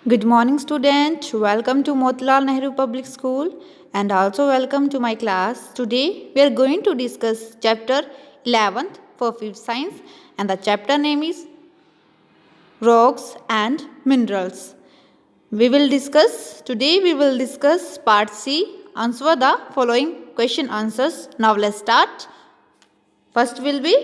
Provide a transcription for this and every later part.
Good morning, student. Welcome to Motilal Nehru Public School and also welcome to my class. Today we are going to discuss chapter 11th for 5th science and the chapter name is Rocks and Minerals. We will discuss part C. Answer the following question answers. Now let's start. First will be,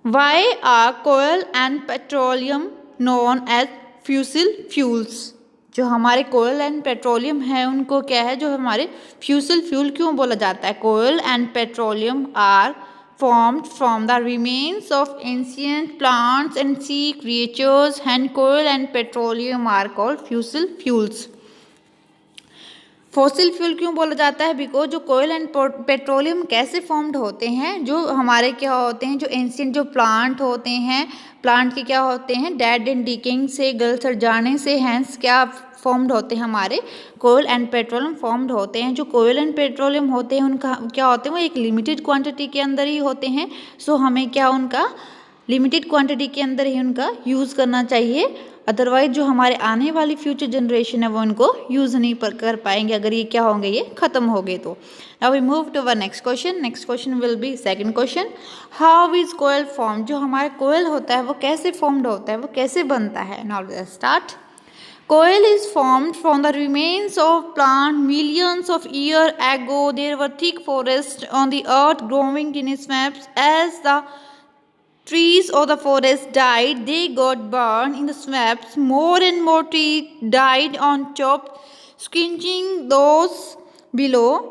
why are coal and petroleum known as fossil fuels? जो हमारे कोयल and petroleum है उनको क्या है, जो हमारे फ्यूसल fuel क्यों बोला जाता है? Coal and petroleum are formed from the remains of ancient plants and sea creatures, and coal and petroleum are called fossil fuels. Fossil fuel क्यों बोला जाता है? बिकॉज जो कोयल एंड पेट्रोलियम कैसे फॉर्म्ड होते हैं, जो हमारे क्या होते हैं, जो एंशियंट जो प्लांट होते हैं, प्लांट के क्या होते हैं, डेड एंड डिकेइंग से, गल सड़ जाने से, हैंस क्या फॉर्म्ड होते हैं, हमारे कोयल एंड पेट्रोलियम फॉर्म्ड होते हैं. जो कोयल एंड पेट्रोलियम होते हैं उनका क्या होते हैं, वो एक लिमिटेड क्वांटिटी के अंदर ही होते हैं. सो हमें क्या उनका लिमिटेड क्वांटिटी के अंदर ही उनका यूज़ करना चाहिए. अदरवाइज जो हमारे आने वाली फ्यूचर जनरेशन है वो उनको यूज़ नहीं कर पाएंगे अगर ये क्या होंगे, ये ख़त्म हो गए तो. Now we move to our next question. Next question will be second question, how is coal form? जो हमारा कोयल होता है वो कैसे फॉर्म्ड होता है, वो कैसे बनता है? Now let's start. Coal is formed from the remains of plant millions of years ago. There were thick forests on the earth growing in swamps. As the trees of the forest died, they got burned in the swamps. More and more trees died on top, squishing those below.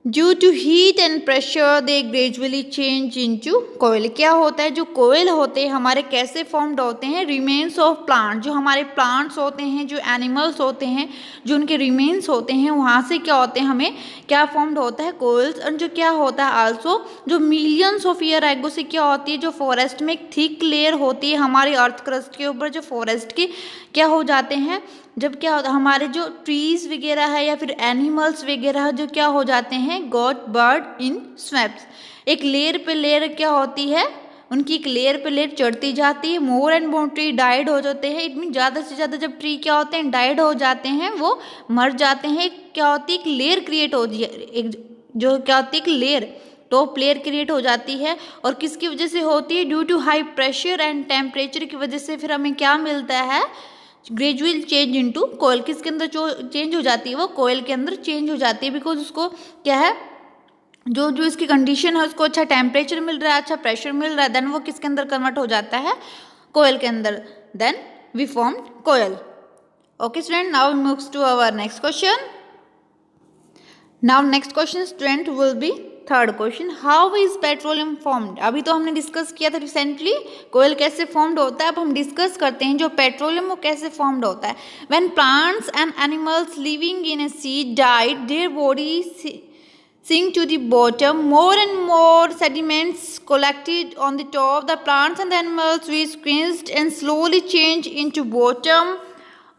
Due to heat and pressure, they gradually change into coal. क्या होता है, जो कोयल होते हैं हमारे कैसे formed होते हैं? रिमेन्स ऑफ प्लांट, जो हमारे प्लांट्स होते हैं, जो एनिमल्स होते हैं, जो उनके रिमेन्स होते हैं, वहाँ से क्या होते हैं, हमें क्या फॉर्म्ड होता है? कोयल्स. और जो क्या होता है आल्सो, जो मिलियंस ऑफ ईयर एगो से क्या होती है, जो फॉरेस्ट में एक थिक लेयर होती है हमारे अर्थ क्रस्ट के ऊपर, जो फॉरेस्ट के क्या हो जाते हैं, जब क्या होता है हमारे जो ट्रीज वगैरह है या फिर एनिमल्स वगैरह जो क्या हो जाते हैं, गॉट बर्ड इन स्वैप्स. एक लेयर पे लेयर क्या होती है, उनकी एक लेयर पे लेयर चढ़ती जाती है. More and more tree died हो जाते हैं. इट मीन ज़्यादा से ज़्यादा जब ट्री क्या होते हैं, डाइड हो जाते हैं, वो मर जाते हैं. एक क्या होती है, एक लेयर क्रिएट होती है, एक जो क्या होती है, एक लेयर टॉप लेयर क्रिएट हो जाती है. और किसकी वजह से होती है? Due to high pressure and temperature की वजह से फिर हमें क्या मिलता है? Gradual change into coal. किसके अंदर चेंज हो जाती है? वो कोयल के अंदर चेंज हो जाती है. बिकॉज उसको क्या है, जो जो इसकी कंडीशन है, उसको अच्छा टेम्परेचर मिल रहा है, अच्छा प्रेशर मिल रहा है, देन वो किसके अंदर कन्वर्ट हो जाता है? कोयल के अंदर. Then we form coal. Okay student, now moves to our next question. Now next question student will be third question, how is petroleum formed? अभी तो हमने डिस्कस किया था रिसेंटली कोयल कैसे फॉर्म्ड होता है. अब हम डिस्कस करते हैं जो पेट्रोलियम वो कैसे फॉर्म्ड होता है. When plants and animals living in a she died, their body sink to the bottom. More and more sediments collected on the top. The plants and the animals were squeezed and slowly changed into bottom.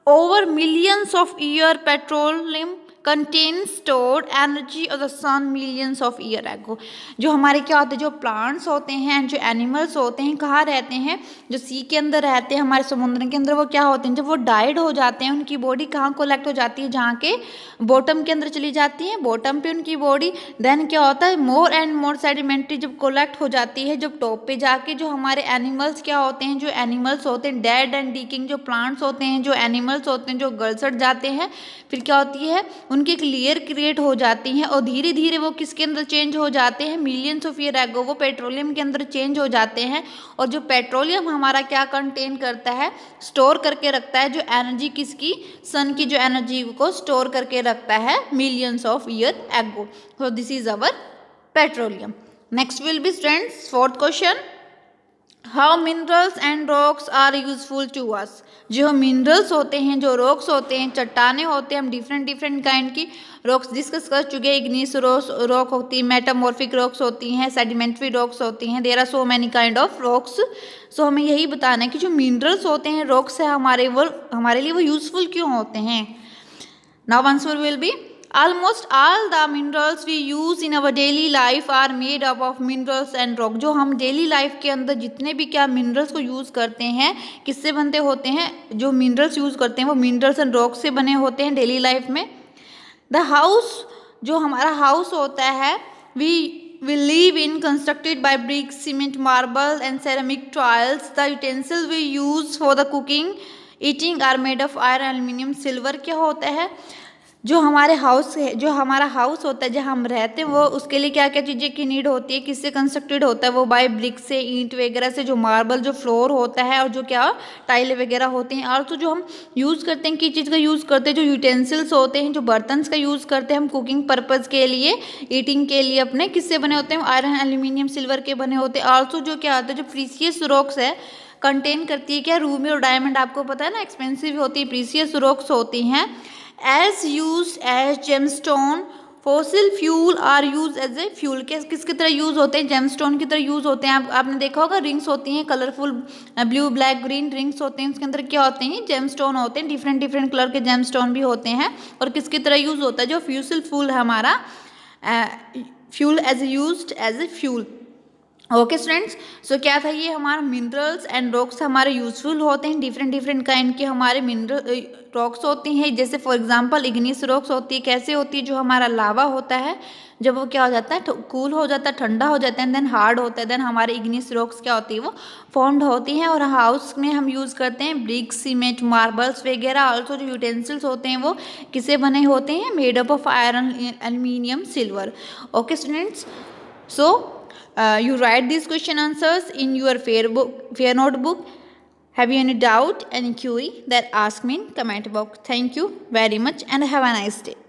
Over millions of years, petroleum contains stored energy of the sun millions of year ago. जो हमारे क्या होते हैं, जो plants होते हैं, जो animals होते हैं, कहाँ रहते हैं? जो सी के अंदर रहते हैं, हमारे समुद्र के अंदर. वो क्या होते हैं, जब वो डाइड हो जाते हैं, उनकी बॉडी कहाँ कोलेक्ट हो जाती है? जहाँ के बॉटम के अंदर चली जाती है, बॉटम पे उनकी बॉडी. देन क्या होता है, मोर एंड मोर सेडिमेंट्री जब कोलेक्ट हो जाती है, जब टॉप पे जाके जो हमारे एनिमल्स क्या होते हैं, जो एनिमल्स होते हैं, डेड एंड डिकिंग जो प्लांट्स होते हैं, जो एनिमल्स होते हैं, जो गल सड़ जाते हैं, फिर क्या होती है, उनकी एक लेयर क्रिएट हो जाती है. और धीरे धीरे वो किसके अंदर चेंज हो जाते हैं? मिलियंस ऑफ ईयर एगो वो पेट्रोलियम के अंदर चेंज हो जाते हैं. और जो पेट्रोलियम हमारा क्या कंटेन करता है, स्टोर करके रखता है, जो एनर्जी किसकी, सन की जो एनर्जी को स्टोर करके रखता है millions of year ago. So this is our petroleum. Next will be students fourth question, how minerals and rocks are useful to us? जो मिनरल्स होते हैं, जो रॉक्स होते हैं, चट्टाने होते हैं, हम डिफरेंट काइंड की रॉक्स डिस्कस कर चुके हैं. इग्नियस रॉक होती है, मेटामॉर्फिक रॉक्स होती हैं, सेडिमेंट्री रॉक्स होती हैं. There are so many kind of rocks. So हमें यही बताना है कि जो मिनरल्स होते हैं, रॉक्स है हमारे, वो हमारे लिए वो यूजफुल क्यों होते हैं. Now answer will be, Almost all the minerals we use in our daily life are made up of minerals and rock. जो हम डेली लाइफ के अंदर जितने भी क्या मिनरल्स को यूज़ करते हैं किससे बनते होते हैं, जो मिनरल्स यूज़ करते हैं वो मिनरल्स एंड रॉक से बने होते हैं डेली लाइफ में. द हाउस, जो हमारा हाउस होता है, we live in constructed by bricks, cement, marble and ceramic tiles. The utensils we use for the cooking, eating are made of iron, aluminium, silver. क्या होता है, जो हमारे हाउस है, जो हमारा हाउस होता है जहाँ हम रहते हैं वो उसके लिए क्या क्या चीज़ें की नीड होती है, किससे कंस्ट्रक्टेड होता है, वो बाय ब्रिक से, ईंट वगैरह से, जो मार्बल जो फ्लोर होता है और जो क्या टाइल वगैरह होते हैं. और तो जो हम यूज़ करते हैं किस चीज़ का यूज़ करते हैं, जो यूटेंसिल्स होते हैं, जो बर्तन का यूज़ करते हैं हम कुकिंग पर्पज़ के लिए, ईटिंग के लिए अपने, किससे बने होते हैं, आयरन, एल्यूमिनियम, सिल्वर के बने होते हैं. ऑल्सो जो क्या होता है, जो प्रीसियस रॉक्स है कंटेन करती है क्या, रूबी और डायमंड. आपको पता है ना एक्सपेंसिव होती है, प्रीसियस रॉक्स होती हैं. as used as gemstone, fossil fuel are use as a fuel. किसकी तरह यूज़ होते हैं, जेमस्टोन की तरह यूज़ होते हैं. आपने देखा होगा रिंग्स होती हैं colourful, blue black green rings होते हैं, उसके अंदर क्या होते हैं, जेमस्टोन होते हैं. डिफरेंट डिफरेंट कलर के जेमस्टोन भी होते हैं. और किसकी तरह यूज़ होता है, जो फ्यूसिल फ्यूल है हमारा, fuel as use as a fuel. Okay students, so क्या था ये, हमारा मिनरल्स एंड रॉक्स हमारे यूजफुल होते हैं. डिफरेंट डिफरेंट काइंड के हमारे मिनरल रॉक्स होती हैं. जैसे फॉर एग्जांपल इग्नियस रॉक्स होती है. कैसे होती है, जो हमारा लावा होता है जब वो क्या हो जाता है, कूल हो जाता है, ठंडा हो जाता है, देन हार्ड होता है, देन हमारे इग्नियस रॉक्स क्या होती है, वो फॉर्म्ड होती हैं. और हाउस में हम यूज़ करते हैं ब्रिक, सीमेंट, मार्बल्स वगैरह. ऑल्सो जो यूटेंसिल्स होते हैं वो किससे बने होते हैं, made up of iron, aluminium, silver. Okay students, so you write these question answers in your fair notebook. Have you any doubt, any query, that ask me in comment box. Thank you very much and have a nice day.